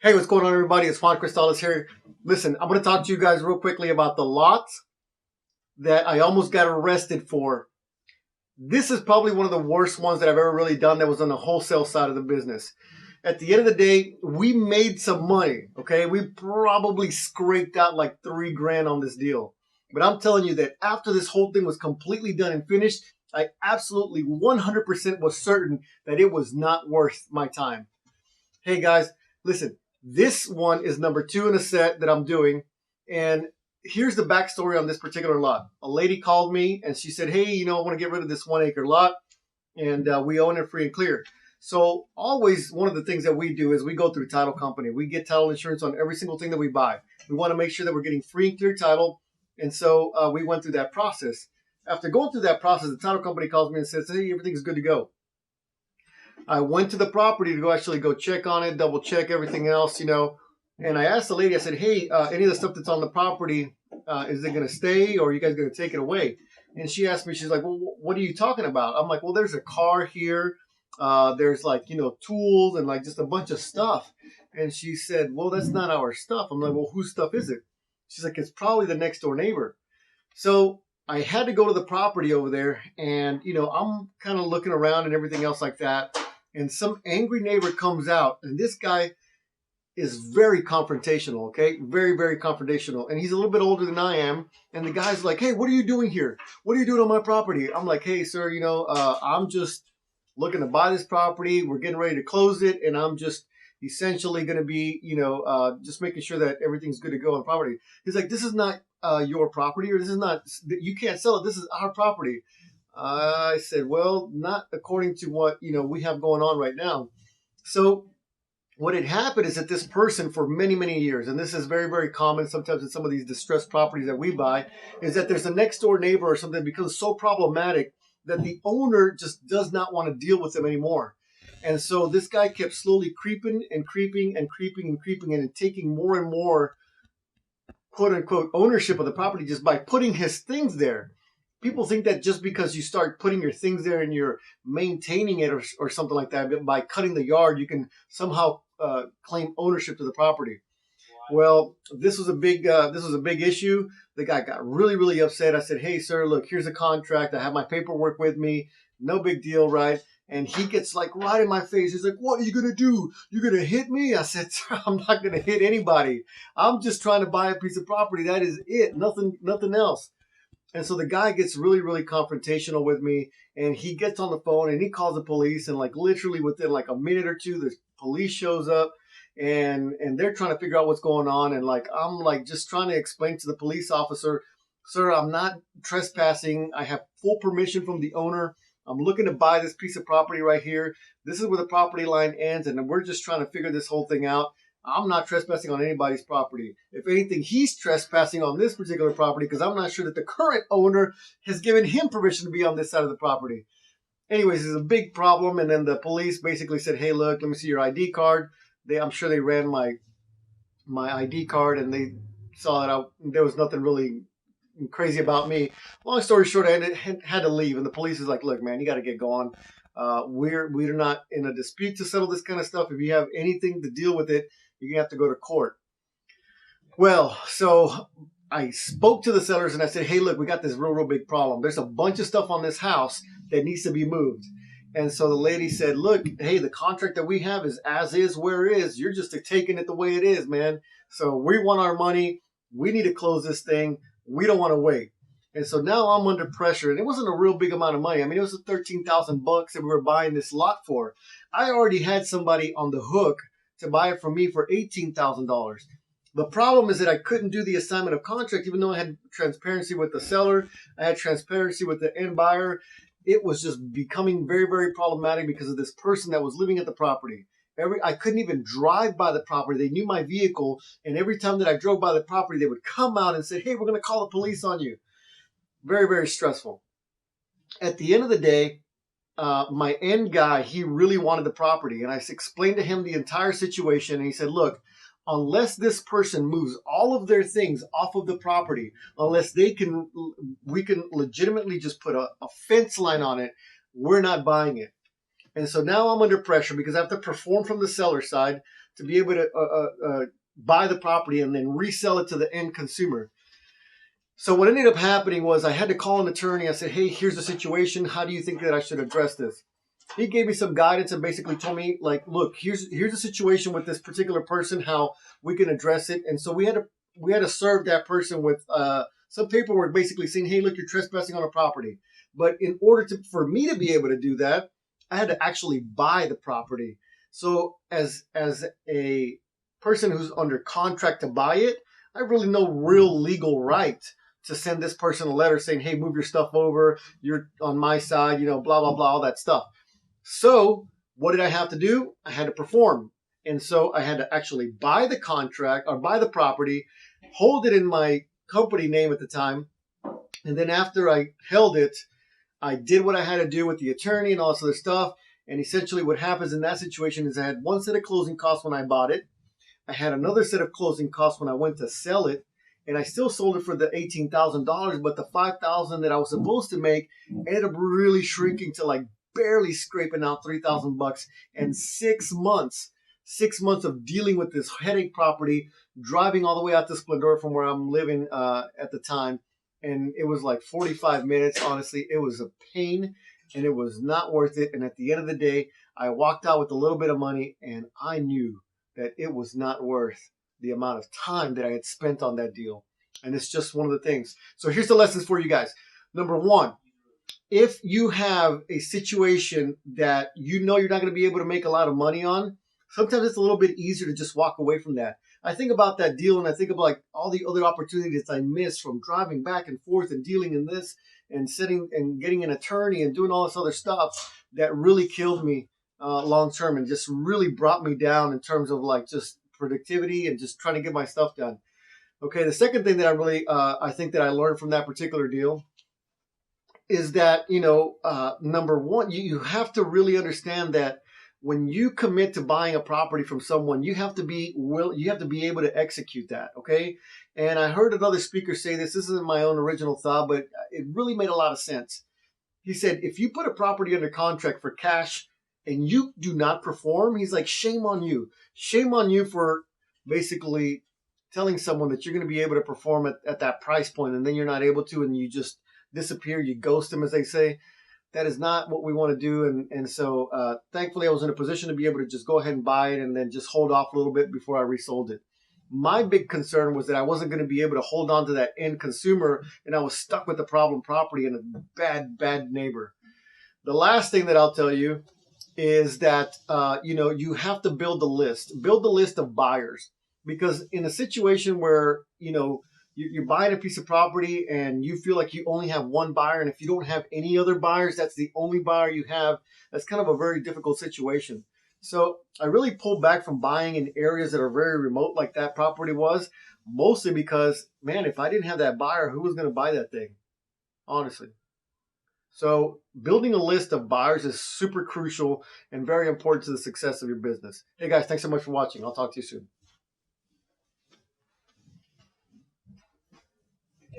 Hey, what's going on, everybody? It's Juan Cristales here. Listen, I'm going to talk to you guys real quickly about the lots that I almost got arrested for. This is probably one of the worst ones that I've ever really done that was on the wholesale side of the business. At the end of the day, we made some money, okay? We probably scraped out like 3 grand on this deal. But I'm telling you that after this whole thing was completely done and finished, I absolutely 100% was certain that it was not worth my time. Hey guys, listen, this one is number 2 in a set that I'm doing. And here's the backstory on this particular lot. A lady called me and she said, hey, I want to get rid of this 1 acre lot and we own it free and clear. So always one of the things that we do is we go through title company. We get title insurance on every single thing that we buy. We want to make sure that we're getting free and clear title. And so we went through that process. After going through that process, the title company calls me and says, hey, everything's good to go. I went to the property to actually go check on it, double check everything else, And I asked the lady, I said, hey, any of the stuff that's on the property, is it going to stay or are you guys going to take it away? And she asked me, she's like, well, what are you talking about? I'm like, well, there's a car here. There's like, tools and like just a bunch of stuff. And she said, well, that's not our stuff. I'm like, well, whose stuff is it? She's like, it's probably the next door neighbor. So I had to go to the property over there and, I'm kind of looking around and everything else like that. And some angry neighbor comes out, and this guy is very confrontational, okay? Very, very confrontational. And he's a little bit older than I am. And the guy's like, hey, what are you doing here? What are you doing on my property? I'm like, hey, sir, I'm just looking to buy this property. We're getting ready to close it. And I'm just essentially going to be, just making sure that everything's good to go on property. He's like, this is not your property, or this is not, you can't sell it. This is our property. I said, well, not according to what, we have going on right now. So what had happened is that this person for many, many years, and this is very, very common sometimes in some of these distressed properties that we buy, is that there's a next door neighbor or something that becomes so problematic that the owner just does not want to deal with them anymore. And so this guy kept slowly creeping and creeping and creeping and creeping and taking more and more, quote unquote, ownership of the property just by putting his things there. People think that just because you start putting your things there and you're maintaining it or something like that, by cutting the yard, you can somehow claim ownership to the property. Well, this was a big issue. The guy got really, really upset. I said, hey, sir, look, here's a contract. I have my paperwork with me. No big deal, right? And he gets like right in my face. He's like, what are you going to do? You're going to hit me? I said, sir, I'm not going to hit anybody. I'm just trying to buy a piece of property. That is it. Nothing else. And so the guy gets really, really confrontational with me, and he gets on the phone and he calls the police, and like literally within like a minute or two, the police shows up and they're trying to figure out what's going on. And like, I'm like just trying to explain to the police officer, sir, I'm not trespassing. I have full permission from the owner. I'm looking to buy this piece of property right here. This is where the property line ends, and we're just trying to figure this whole thing out. I'm not trespassing on anybody's property. If anything, he's trespassing on this particular property because I'm not sure that the current owner has given him permission to be on this side of the property. Anyways, it's a big problem. And then the police basically said, hey, look, let me see your ID card. I'm sure they ran my ID card and they saw that there was nothing really crazy about me. Long story short, I had to leave. And the police is like, look, man, you got to get going. We're not in a dispute to settle this kind of stuff. If you have anything to deal with it, you're gonna have to go to court. Well, so I spoke to the sellers and I said, hey, look, we got this real big problem. There's a bunch of stuff on this house that needs to be moved. And so the lady said, look, hey, the contract that we have is as is where it is. You're just taking it the way it is, man. So we want our money. We need to close this thing. We don't want to wait. And so now I'm under pressure, and it wasn't a real big amount of money. I mean, it was $13,000 that we were buying this lot for. I already had somebody on the hook to buy it from me for $18,000. The problem is that I couldn't do the assignment of contract, even though I had transparency with the seller. I had transparency with the end buyer. It was just becoming very, very problematic because of this person that was living at the property. I couldn't even drive by the property. They knew my vehicle, and every time that I drove by the property, they would come out and say, hey, we're going to call the police on you. Very, very stressful. At the end of the day, my end guy, he really wanted the property. And I explained to him the entire situation. And he said, look, unless this person moves all of their things off of the property, unless we can legitimately just put a fence line on it, we're not buying it. And so now I'm under pressure because I have to perform from the seller side. to be able to buy the property and then resell it to the end consumer. So what ended up happening was I had to call an attorney. I said, hey, here's the situation. How do you think that I should address this? He gave me some guidance and basically told me, like, look, here's the situation with this particular person, how we can address it. And so we had to serve that person with some paperwork basically saying, hey, look, you're trespassing on a property. But in order for me to be able to do that, I had to actually buy the property. So as a person who's under contract to buy it, I have really no real legal right to send this person a letter saying, hey, move your stuff over, you're on my side, blah, blah, blah, all that stuff. So what did I have to do? I had to perform. And so I had to actually buy the contract or buy the property, hold it in my company name at the time. And then after I held it, I did what I had to do with the attorney and all this other stuff. And essentially what happens in that situation is I had one set of closing costs when I bought it. I had another set of closing costs when I went to sell it. And I still sold it for the $18,000, but the $5,000 that I was supposed to make ended up really shrinking to like barely scraping out $3,000. And 6 months of dealing with this headache property, driving all the way out to Splendora from where I'm living at the time. And it was like 45 minutes. Honestly, it was a pain and it was not worth it. And at the end of the day, I walked out with a little bit of money and I knew that it was not worth the amount of time that I had spent on that deal. And it's just one of the things. So here's the lessons for you guys. Number one, if you have a situation that you know you're not going to be able to make a lot of money on, sometimes it's a little bit easier to just walk away from that. I think about that deal and I think about like all the other opportunities I missed from driving back and forth and dealing in this and sitting and getting an attorney and doing all this other stuff that really killed me long term and just really brought me down in terms of like just productivity and just trying to get my stuff done. Okay, the second thing that I really I think that I learned from that particular deal is that number one, you have to really understand that when you commit to buying a property from someone, you have to be able to execute that. Okay, and I heard another speaker say this. This isn't my own original thought, but it really made a lot of sense. He said, if you put a property under contract for cash and you do not perform, he's like, shame on you. Shame on you for basically telling someone that you're going to be able to perform at that price point and then you're not able to and you just disappear, you ghost them, as they say. That is not what we want to do. And so thankfully I was in a position to be able to just go ahead and buy it and then just hold off a little bit before I resold it. My big concern was that I wasn't going to be able to hold on to that end consumer and I was stuck with the problem property and a bad neighbor. The last thing that I'll tell you is that, you have to build the list of buyers, because in a situation where, you're buying a piece of property and you feel like you only have one buyer, and if you don't have any other buyers, that's the only buyer you have. That's kind of a very difficult situation. So I really pulled back from buying in areas that are very remote like that property was, mostly because, man, if I didn't have that buyer, who was going to buy that thing? Honestly. So building a list of buyers is super crucial and very important to the success of your business. Hey guys, thanks so much for watching. I'll talk to you soon.